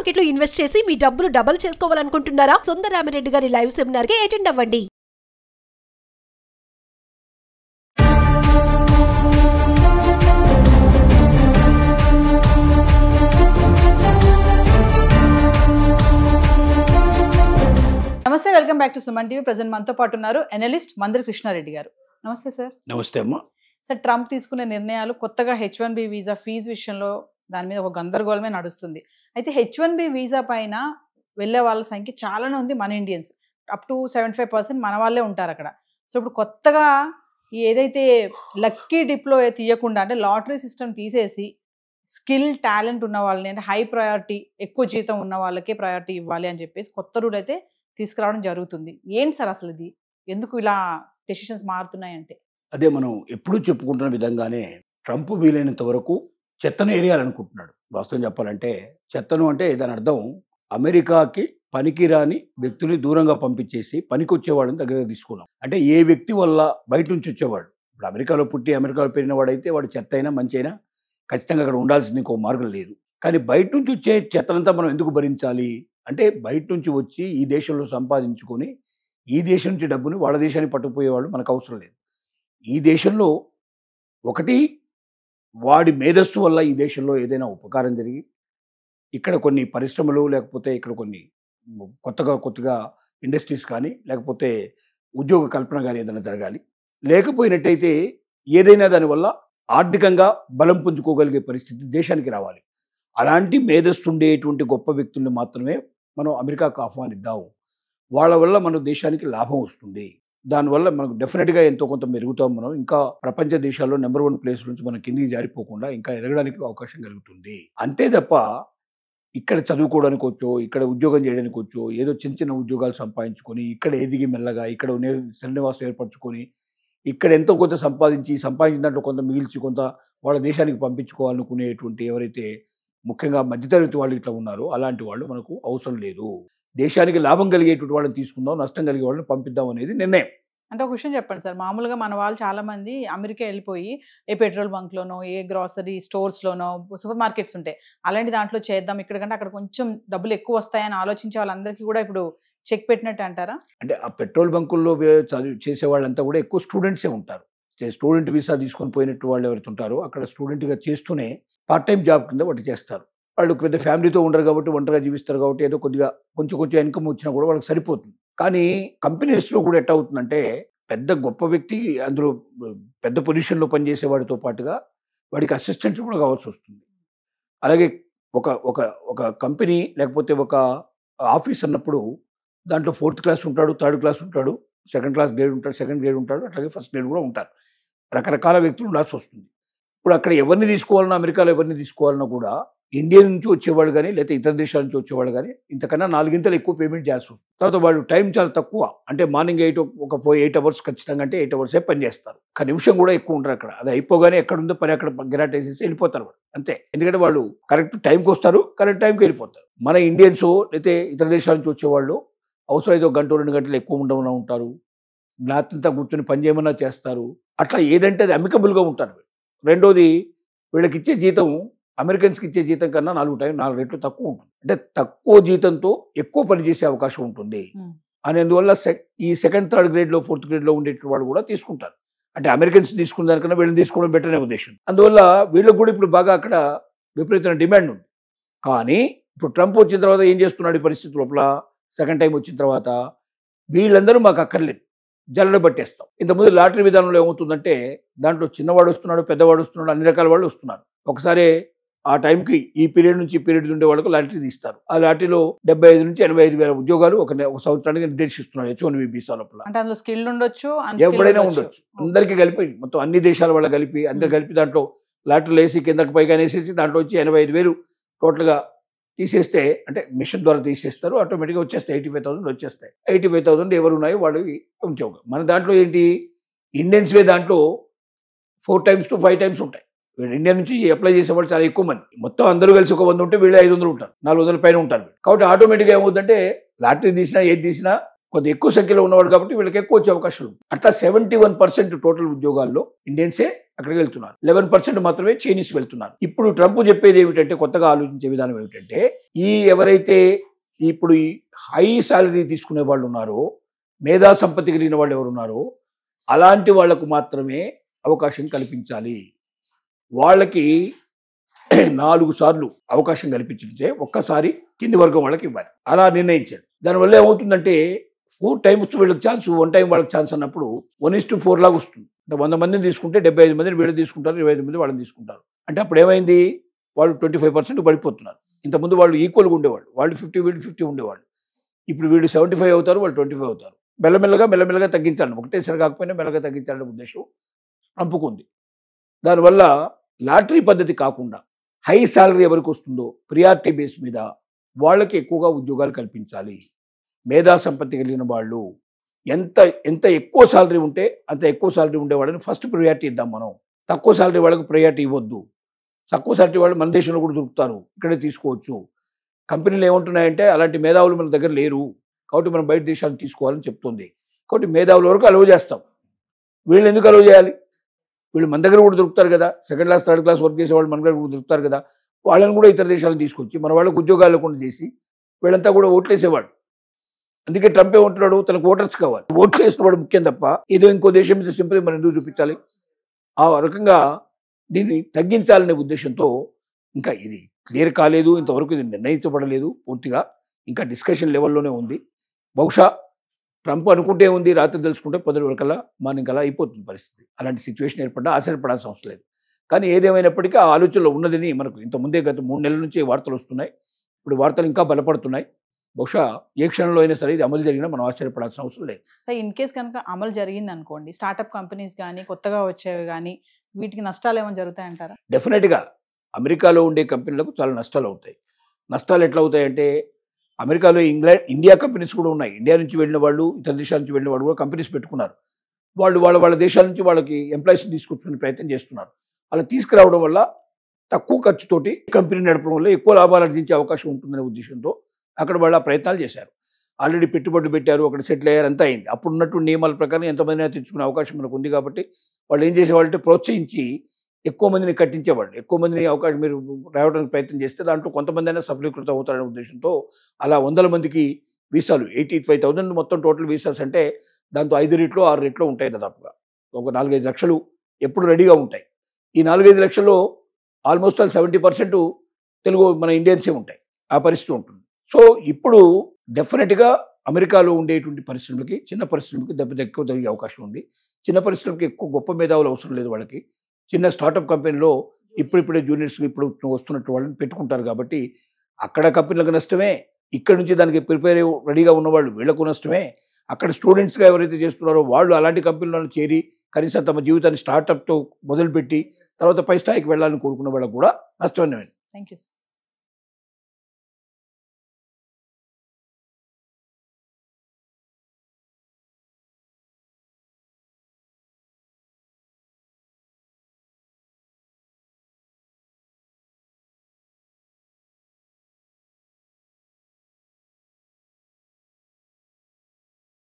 Market లో invest చేసి మీ డబ్బులు డబుల్ చేసుకోవాలనుకుంటున్నారా? సుందరరామిరెడ్డి గారి లైవ్ సెమినార్ కి అటెండ్ అవ్వండి. నమస్తే, welcome back to Suman TV. Present మనతో పాటు ఉన్నారు అనలిస్ట్ మందరి కృష్ణారెడ్డి గారు. నమస్తే సార్. నమస్తే అమ్మా. సార్, ట్రంప్ తీసుకునే నిర్ణయాలు కొత్తగా H1B వీసా ఫీజు విషయంలో దాని మీద ఒక గందరగోళమే నడుస్తుంది. అయితే H1B వీసా పైన వెళ్ళే వాళ్ళ సంఖ్య చాలానే ఉంది. మన ఇండియన్స్ అప్ టు 75% మన వాళ్ళే ఉంటారు అక్కడ. సో ఇప్పుడు కొత్తగా ఏదైతే లక్కీ డిప్లో తీయకుండా అంటే లాటరీ సిస్టమ్ తీసేసి స్కిల్ టాలెంట్ ఉన్న వాళ్ళని అంటే హై ప్రయారిటీ ఎక్కువ జీతం ఉన్న వాళ్ళకే ప్రయారిటీ ఇవ్వాలి అని చెప్పేసి కొత్త రూల్ అయితే తీసుకురావడం జరుగుతుంది. ఏంటి సార్ అసలు ఇది, ఎందుకు ఇలా డెసిషన్స్ మారుతున్నాయంటే? అదే మనం ఎప్పుడూ చెప్పుకుంటున్న విధంగానే ట్రంప్ వీలైనంత వరకు చెత్తను ఏరియాలనుకుంటున్నాడు. వాస్తవం చెప్పాలంటే చెత్తను అంటే దాని అర్థం అమెరికాకి పనికిరాని వ్యక్తుల్ని దూరంగా పంపించేసి పనికి వచ్చేవాళ్ళని దగ్గర తీసుకున్నాం. అంటే ఏ వ్యక్తి వల్ల బయట నుంచి వచ్చేవాడు, ఇప్పుడు అమెరికాలో పుట్టి అమెరికాలో పెరిగిన వాడైతే వాడు చెత్త అయినా మంచి అయినా ఖచ్చితంగా అక్కడ ఉండాల్సింది ఇంకో మార్గం లేదు. కానీ బయట నుంచి వచ్చే చెత్తనంతా మనం ఎందుకు భరించాలి అంటే బయట నుంచి వచ్చి ఈ దేశంలో సంపాదించుకొని ఈ దేశం నుంచి డబ్బుని వాళ్ళ దేశానికి పట్టుకుపోయేవాళ్ళు మనకు అవసరం లేదు. ఈ దేశంలో ఒకటి వాడి మేధస్సు వల్ల ఈ దేశంలో ఏదైనా ఉపకారం జరిగి ఇక్కడ కొన్ని పరిశ్రమలు లేకపోతే ఇక్కడ కొన్ని కొత్తగా ఇండస్ట్రీస్ కానీ లేకపోతే ఉద్యోగ కల్పన కానీ ఏదైనా జరగాలి. లేకపోయినట్టయితే ఏదైనా దానివల్ల ఆర్థికంగా బలం పుంజుకోగలిగే పరిస్థితి దేశానికి రావాలి. అలాంటి మేధస్సు ఉండేటువంటి గొప్ప వ్యక్తుల్ని మాత్రమే మనం అమెరికాకు ఆహ్వానిద్దాం. వాళ్ళ వల్ల మన దేశానికి లాభం వస్తుంది. దానివల్ల మనకు డెఫినెట్గా ఎంతో కొంత మెరుగుతాం. మనం ఇంకా ప్రపంచ దేశాల్లో నెంబర్ 1 ప్లేస్ నుంచి మనం కిందికి జారిపోకుండా ఇంకా ఎదగడానికి అవకాశం కలుగుతుంది. అంతే తప్ప ఇక్కడ చదువుకోవడానికి వచ్చో ఇక్కడ ఉద్యోగం చేయడానికి వచ్చో ఏదో చిన్న చిన్న ఉద్యోగాలు సంపాదించుకొని ఇక్కడ ఎదిగి మెల్లగా ఇక్కడ శ్రీనివాసం ఏర్పరచుకొని ఇక్కడ ఎంతో కొంత సంపాదించిన దాంట్లో కొంత మిగిల్చి కొంత వాళ్ళ దేశానికి పంపించుకోవాలనుకునేటువంటి ఎవరైతే ముఖ్యంగా మధ్యతరగతి వాళ్ళు ఇట్లా ఉన్నారో అలాంటి వాళ్ళు మనకు అవసరం లేదు. దేశానికి లాభం కలిగేటువంటి వాళ్ళని తీసుకుందాం, నష్టం కలిగే వాళ్ళని పంపిద్దాం అనేది నిర్ణయం. అంటే ఒక విషయం చెప్పండి సార్, మామూలుగా మన వాళ్ళు చాలా మంది అమెరికా వెళ్ళిపోయి ఏ పెట్రోల్ బంక్లోనో ఏ గ్రాసరీ స్టోర్స్లోనో సూపర్ మార్కెట్స్ ఉంటాయి అలాంటి దాంట్లో చేద్దాం, ఇక్కడికంటే అక్కడ కొంచెం డబ్బులు ఎక్కువ వస్తాయని ఆలోచించే వాళ్ళందరికీ కూడా ఇప్పుడు చెక్ పెట్టినట్టు అంటారా? అంటే ఆ పెట్రోల్ బంకుల్లో చేసే వాళ్ళంతా కూడా ఎక్కువ స్టూడెంట్సే ఉంటారు. స్టూడెంట్ వీసా తీసుకొని పోయినట్టు వాళ్ళు ఎవరైతే ఉంటారో అక్కడ స్టూడెంట్గా చేస్తూనే పార్ట్ టైం జాబ్ కింద వాటి చేస్తారు. వాళ్ళు పెద్ద ఫ్యామిలీతో ఉండరు కాబట్టి ఒంటరిగా జీవిస్తారు కాబట్టి ఏదో కొద్దిగా కొంచెం ఇన్కమ్ వచ్చినా కూడా వాళ్ళకి సరిపోతుంది. కానీ కంపెనీస్లో కూడా ఎట్లా అవుతుందంటే పెద్ద గొప్ప వ్యక్తి అందులో పెద్ద పొజిషన్లో పనిచేసేవాడితో పాటుగా వాడికి అసిస్టెంట్స్ కూడా కావాల్సి వస్తుంది. అలాగే ఒక కంపెనీ లేకపోతే ఒక ఆఫీస్ అన్నప్పుడు దాంట్లో 4th క్లాస్ ఉంటాడు, 3rd క్లాస్ ఉంటాడు, 2nd క్లాస్ గ్రేడ్ ఉంటాడు, 2nd గ్రేడ్ ఉంటాడు, అట్లాగే 1st గ్రేడ్ కూడా ఉంటారు. రకరకాల వ్యక్తులు ఉండాల్సి వస్తుంది. ఇప్పుడు అక్కడ ఎవరిని తీసుకోవాలన్నా అమెరికాలో ఎవరిని తీసుకోవాలన్నా కూడా ఇండియా నుంచి వచ్చేవాళ్ళు కానీ లేకపోతే ఇతర దేశాల నుంచి వచ్చేవాళ్ళు కానీ ఇంతకన్నా 4 గింతలు ఎక్కువ పేమెంట్ చేయాల్సి వస్తుంది. తర్వాత వాళ్ళు టైం చాలా తక్కువ, అంటే మార్నింగ్ 8 అవర్స్ ఖచ్చితంగా అంటే 8 అవర్సే పని చేస్తారు. ఒక నిమిషం కూడా ఎక్కువ ఉంటారు అక్కడ. అది అయిపోగానే ఎక్కడ ఉందో పని అక్కడ గిరాట్ వేసేసి వెళ్ళిపోతారు వాళ్ళు అంతే. ఎందుకంటే వాళ్ళు కరెక్ట్ టైంకి వస్తారు, కరెక్ట్ టైంకి వెళ్ళిపోతారు. మన ఇండియన్స్ లేకపోతే ఇతర దేశాల నుంచి వచ్చేవాళ్ళు అవసరం అయితే 1 గంట 2 గంటలు ఎక్కువ ఉండమన్నా ఉంటారు, రాత్రంతా కూర్చొని పని చేయమన్నా చేస్తారు. అట్లా ఏదంటే అది అమికబుల్గా ఉంటారు. రెండోది వీళ్ళకి ఇచ్చే జీతం అమెరికన్స్కి ఇచ్చే జీతం కన్నా 4 రెట్లు తక్కువ ఉంటుంది. అంటే తక్కువ జీతంతో ఎక్కువ పని చేసే అవకాశం ఉంటుంది అనేందువల్ల ఈ 2nd 3rd గ్రేడ్లో 4th గ్రేడ్లో ఉండేటువంటి వాళ్ళు కూడా తీసుకుంటారు. అంటే అమెరికన్స్ తీసుకున్న దానికన్నా వీళ్ళని తీసుకోవడం బెటర్ అనే ఉద్దేశం. అందువల్ల వీళ్ళకి కూడా ఇప్పుడు బాగా అక్కడ విపరీతమైన డిమాండ్ ఉంది. కానీ ఇప్పుడు ట్రంప్ వచ్చిన తర్వాత ఏం చేస్తున్నాడు ఈ పరిస్థితి లోపల, 2nd టైం వచ్చిన తర్వాత వీళ్ళందరూ మాకు అక్కర్లేదు, జల్లడ పట్టేస్తాం. ఇంతకుముందు లాటరీ విధానంలో ఏమవుతుందంటే దాంట్లో చిన్నవాడు వస్తున్నాడు, పెద్దవాడు వస్తున్నాడు, అన్ని రకాల వాళ్ళు వస్తున్నారు. ఒకసారి ఆ టైంకి ఈ పీరియడ్ నుంచి ఈ పీరియడ్ ఉండే వాళ్ళకు లాటరీ తీస్తారు. ఆ లాటరీలో 75 నుంచి 85 వేల ఉద్యోగాలు ఒక సంవత్సరానికి నిర్దేశిస్తున్నాడు H1B వీసా లోపల. అంటే అందులో స్కిల్ ఉండొచ్చు, ఎవరైనా ఉండొచ్చు, అందరికీ కలిపి మొత్తం అన్ని దేశాల వాళ్ళ కలిపి అందరు కలిపి దాంట్లో లాటరీలు వేసి కిందకి పైగా వేసేసి దాంట్లో వచ్చి 85,000 టోటల్గా తీసేస్తే అంటే మిషన్ ద్వారా తీసేస్తారు, ఆటోమేటిక్గా వచ్చేస్తాయి 85,000 వచ్చేస్తాయి. 85,000 ఎవరు ఉన్నాయో వాడు ఉద్యోగం. మన దాంట్లో ఏంటి ఇండియన్స్వే దాంట్లో 4 times to 5 times ఉంటాయి. ఇండియా నుంచి అప్లై చేసేవాళ్ళు చాలా ఎక్కువ మంది. మొత్తం అందరూ కలిసి ఒక 100 ఉంటే వీళ్ళు 500 ఉంటారు, 400 పైన ఉంటారు. కాబట్టి ఆటోమేటిక్గా ఏమవుతుందంటే లాటరీ తీసినా ఏది తీసినా కొంత ఎక్కువ సంఖ్యలో ఉన్నవాడు కాబట్టి వీళ్ళకి ఎక్కువ వచ్చే అవకాశాలు. అట్లా 71% టోటల్ ఉద్యోగాల్లో ఇండియన్సే అక్కడికి వెళ్తున్నారు. 11% మాత్రమే చైనీస్ వెళ్తున్నారు. ఇప్పుడు ట్రంప్ చెప్పేది ఏమిటంటే, కొత్తగా ఆలోచించే విధానం ఏమిటంటే, ఎవరైతే ఇప్పుడు ఈ హై శాలరీ తీసుకునే వాళ్ళు ఉన్నారో, మేధా సంపత్తి కలిగిన వాళ్ళు ఎవరున్నారో అలాంటి వాళ్లకు మాత్రమే అవకాశం కల్పించాలి. వాళ్ళకి 4 సార్లు అవకాశం కల్పించితే ఒక్కసారి కింది వర్గం వాళ్ళకి ఇవ్వాలి. అలా నిర్ణయించాడు. దానివల్ల ఏమవుతుందంటే 4 times వీళ్ళకి ఛాన్స్, 1 time వాళ్ళకి ఛాన్స్ అన్నప్పుడు 1:4 లాగా వస్తుంది. అంటే 100 మందిని తీసుకుంటే 75 మందిని వీళ్ళు తీసుకుంటారు, 25 మంది వాళ్ళని తీసుకుంటారు. అంటే అప్పుడు ఏమైంది, వాళ్ళు 25% పడిపోతున్నారు. ఇంతకుముందు వాళ్ళు ఈక్వల్గా ఉండేవాళ్ళు, వాళ్ళు 50 వీళ్ళు 50 ఉండేవాళ్ళు. ఇప్పుడు వీళ్ళు 75 అవుతారు, వాళ్ళు 25 అవుతారు. మెల్లమెల్లగా తగ్గించాలి, ఒకటేసారి కాకపోయినా మెల్లగా తగ్గించాలనే ఉద్దేశం ట్రంప్కు ఉంది. దానివల్ల లాటరీ పద్ధతి కాకుండా హై శాలరీ ఎవరికి వస్తుందో ప్రియారిటీ బేస్ మీద వాళ్ళకి ఎక్కువగా ఉద్యోగాలు కల్పించాలి. మేధా సంపత్తి కలిగిన వాళ్ళు ఎంత ఎక్కువ శాలరీ ఉంటే అంత ఎక్కువ శాలరీ ఉండేవాళ్ళని ఫస్ట్ ప్రియారిటీ ఇద్దాం మనం. తక్కువ శాలరీ వాళ్ళకి ప్రియారిటీ ఇవ్వద్దు. తక్కువ శాలరీ వాళ్ళు మన దేశంలో కూడా దొరుకుతారు, ఇక్కడే తీసుకోవచ్చు. కంపెనీలు ఏమంటున్నాయంటే అలాంటి మేధావులు మన దగ్గర లేరు కాబట్టి మనం బయట దేశాలు తీసుకోవాలని చెప్తుంది. కాబట్టి మేధావుల వరకు అలవ్ చేస్తాం. వీళ్ళు ఎందుకు అలవ్ చేయాలి? వీళ్ళు మన దగ్గర కూడా దొరుకుతారు కదా, second class third class work చేసే వాళ్ళు మన దగ్గర కూడా దొరుకుతారు కదా. వాళ్ళని కూడా ఇతర దేశాలను తీసుకొచ్చి మన వాళ్ళకు ఉద్యోగాలు లేకుండా చేసి వీళ్ళంతా కూడా ఓట్లేసేవాడు. అందుకే ట్రంప్ ఏమంటున్నాడు, తనకు ఓటర్స్ కావాలి, ఓట్ చేసేవాడు ముఖ్యం తప్ప ఏదో ఇంకో దేశం మీద సింపుల్ మనం ఎందుకు చూపించాలి. ఆ రకంగా దీన్ని తగ్గించాలనే ఉద్దేశంతో ఇంకా ఇది క్లియర్ కాలేదు, ఇంతవరకు ఇది నిర్ణయించబడలేదు పూర్తిగా, ఇంకా డిస్కషన్ లెవెల్లోనే ఉంది. బహుశా ట్రంప్ అనుకుంటే ఉంది, రాత్రి తెలుసుకుంటే పొద్దున వరకల్లా మార్నింగ్ కల్లా అయిపోతుంది పరిస్థితి. అలాంటి సిచ్యువేషన్ ఏర్పడ్డా ఆశ్చర్యపడాల్సిన అవసరం లేదు. కానీ ఏదేమైనప్పటికీ ఆ ఆలోచనలో ఉన్నదని మనకు ఇంతకుముందే గత 3 నెలల నుంచి వార్తలు వస్తున్నాయి. ఇప్పుడు వార్తలు ఇంకా బలపడుతున్నాయి. బహుశా ఏ క్షణంలో అయినా సరే ఇది అమలు జరిగినా మనం ఆశ్చర్యపడాల్సిన అవసరం లేదు. సో ఇన్ కేస్ కనుక అమలు జరిగింది అనుకోండి, స్టార్టప్ కంపెనీస్ కానీ కొత్తగా వచ్చేవి కానీ వీటికి నష్టాలు ఏమైనా జరుగుతాయంటారా? డెఫినెట్గా అమెరికాలో ఉండే కంపెనీలకు చాలా నష్టాలు అవుతాయి. నష్టాలు ఎట్లా అవుతాయంటే, అమెరికాలో ఇండియా కంపెనీస్ కూడా ఉన్నాయి. ఇండియా నుంచి వెళ్ళిన వాళ్ళు, ఇతర దేశాల నుంచి వెళ్ళిన వాళ్ళు కూడా కంపెనీస్ పెట్టుకున్నారు. వాళ్ళ దేశాల నుంచి వాళ్ళకి ఎంప్లాయీస్ని తీసుకొచ్చుకునే ప్రయత్నం చేస్తున్నారు. అలా తీసుకురావడం వల్ల తక్కువ ఖర్చుతోటి కంపెనీ నడపడం వల్ల ఎక్కువ లాభాలు ఆర్జించే అవకాశం ఉంటుందనే ఉద్దేశంతో అక్కడ వాళ్ళు ఆ ప్రయత్నాలు చేశారు. ఆల్రెడీ పెట్టుబడులు పెట్టారు, అక్కడ సెటిల్ అయ్యారు, అంతా అయింది. అప్పుడు ఉన్నటువంటి నియమాల ప్రకారం ఎంతమందినైనా తెచ్చుకునే అవకాశం మనకు ఉంది. కాబట్టి వాళ్ళు ఏం చేసేవాళ్ళంటే ప్రోత్సహించి ఎక్కువ మందిని కట్టించేవాళ్ళు. ఎక్కువ మందిని అవకాశం మీరు రావడానికి ప్రయత్నం చేస్తే దాంట్లో కొంతమంది అయినా సఫలీకృతం అవుతారనే ఉద్దేశంతో అలా 100 మందికి వీసాలు, 85,000 మొత్తం టోటల్ వీసాస్ అంటే దాంతో 5 రెట్లు 6 రెట్లు ఉంటాయి దాదాపుగా. ఒక 4-5 లక్షలు ఎప్పుడు రెడీగా ఉంటాయి. ఈ 4-5 లక్షల్లో ఆల్మోస్ట్ 70% తెలుగు మన ఇండియన్సే ఉంటాయి. ఆ పరిస్థితి ఉంటుంది. సో ఇప్పుడు డెఫినెట్గా అమెరికాలో ఉండేటువంటి పరిశ్రమలకి, చిన్న పరిశ్రమలకి దెబ్బ ఎక్కువ తగ్గే అవకాశం ఉంది. చిన్న పరిశ్రమకి ఎక్కువ గొప్ప మేధావులు అవసరం లేదు. వాళ్ళకి చిన్న స్టార్టప్ కంపెనీలో ఇప్పుడిప్పుడే జూనియర్స్ ఇప్పుడు వస్తున్నట్టు వాళ్ళని పెట్టుకుంటారు. కాబట్టి అక్కడ కంపెనీలకు నష్టమే, ఇక్కడ నుంచి దానికి ప్రిపేర్ రెడీగా ఉన్నవాళ్ళు వీళ్లకు నష్టమే. అక్కడ స్టూడెంట్స్గా ఎవరైతే చేస్తున్నారో వాళ్ళు అలాంటి కంపెనీలలో చేరి కనీసం తమ జీవితాన్ని స్టార్టప్తో మొదలుపెట్టి తర్వాత పై స్థాయికి వెళ్ళాలని కోరుకున్న వాళ్ళకు కూడా నష్టమే. Thank you.